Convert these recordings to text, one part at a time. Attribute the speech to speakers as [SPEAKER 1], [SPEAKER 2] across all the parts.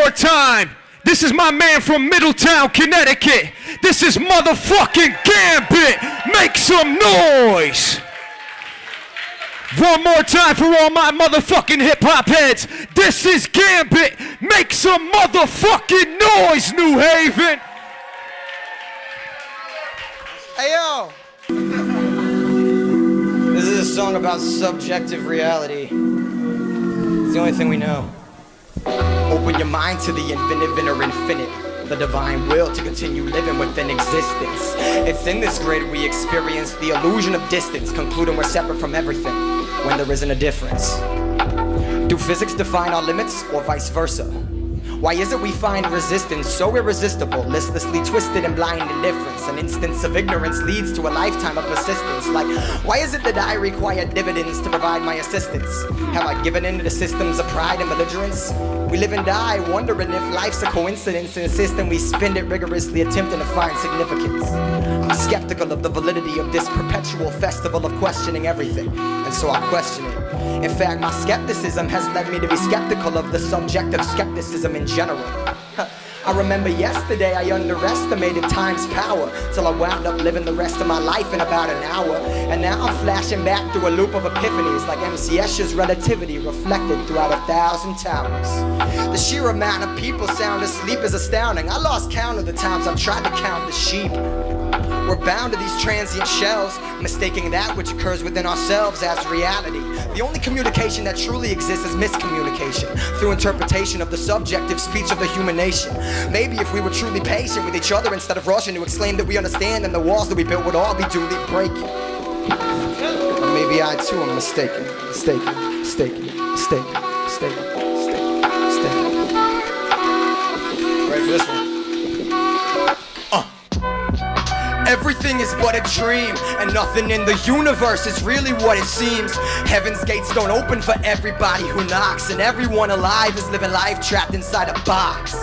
[SPEAKER 1] more time. This is my man from Middletown, Connecticut. This is motherfucking Gambit. Make some noise. One more time for all my motherfucking hip-hop heads. This is Gambit. Make some motherfucking noise, New Haven.
[SPEAKER 2] Hey, yo. This is a song about subjective reality. It's the only thing we know. Open your mind to the inventive inner infinite, the divine will to continue living within existence. It's in this grid we experience the illusion of distance, concluding we're separate from everything when there isn't a difference. Do physics define our limits or vice versa? Why is it we find resistance so irresistible, listlessly twisted in blind indifference? An instance of ignorance leads to a lifetime of persistence. Like, why is it that I require dividends to provide my assistance? Have I given in to the systems of pride and belligerence? We live and die wondering if life's a coincidence, insist and we spend it rigorously attempting to find significance. I'm skeptical of the validity of this perpetual festival of questioning everything, and so I question it. In fact, my skepticism has led me to be skeptical of the subject of skepticism in general. I remember yesterday I underestimated time's power, till I wound up living the rest of my life in about an hour. And now I'm flashing back through a loop of epiphanies, like MC Escher's Relativity reflected throughout 1,000 towers. The sheer amount of people sound asleep is astounding. I lost count of the times I've tried to count the sheep. We're bound to these transient shells, mistaking that which occurs within ourselves as reality. The only communication that truly exists is miscommunication, through interpretation of the subjective speech of the human nation. Maybe if we were truly patient with each other instead of rushing to exclaim that we understand, then the walls that we built would all be duly breaking. Or maybe I too am mistaken. Ready for this one? Everything is but a dream, and nothing in the universe is really what it seems. Heaven's gates don't open for everybody who knocks, and everyone alive is living life trapped inside a box.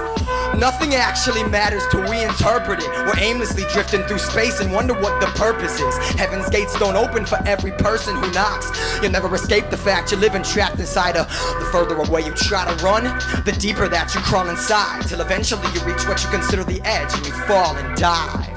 [SPEAKER 2] Nothing actually matters till we interpret it. We're aimlessly drifting through space and wonder what the purpose is. Heaven's gates don't open for every person who knocks. You'll never escape the fact you're living trapped inside a... The further away you try to run, the deeper that you crawl inside, till eventually you reach what you consider the edge and you fall and dive.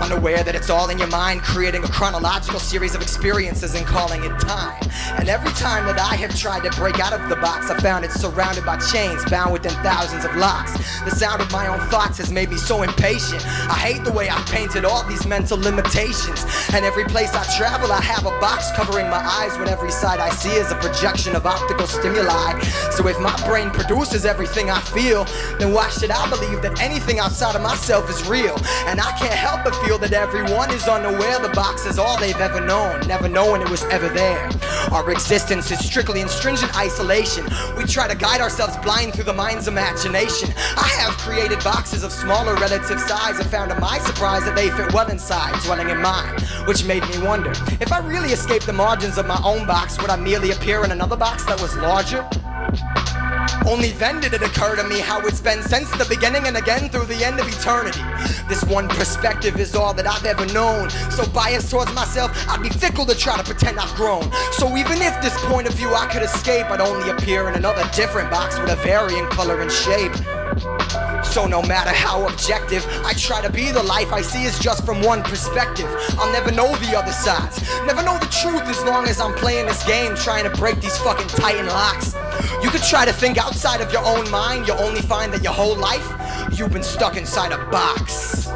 [SPEAKER 2] Unaware that it's all in your mind, creating a chronological series of experiences and calling it time. And every time that I have tried to break out of the box, I found it surrounded by chains bound within thousands of locks. The sound of my own thoughts has made me so impatient. I hate the way I've painted all these mental limitations. And every place I travel, I have a box covering my eyes when every sight I see is a projection of optical stimuli. So if my brain produces everything I feel, then why should I believe that anything outside of myself is real? And I can't help but feel that everyone is unaware the box is all they've ever known, never knowing it was ever there. Our existence is strictly in stringent isolation. We try to guide ourselves blind through the mind's imagination. I have created boxes of smaller relative size and found to my surprise that they fit well inside, dwelling in mine, which made me wonder, if I really escaped the margins of my own box, would I merely appear in another box that was larger? Only then did it occur to me how it's been since the beginning and again through the end of eternity. This one perspective is all that I've ever known. So biased towards myself, I'd be fickle to try to pretend I've grown. So even if this point of view I could escape, I'd only appear in another different box with a varying color and shape. So no matter how objective I try to be, the life I see is just from one perspective. I'll never know the other sides, never know the truth as long as I'm playing this game, trying to break these fucking titan locks. You could try to think outside of your own mind, you'll only find that your whole life, you've been stuck inside a box.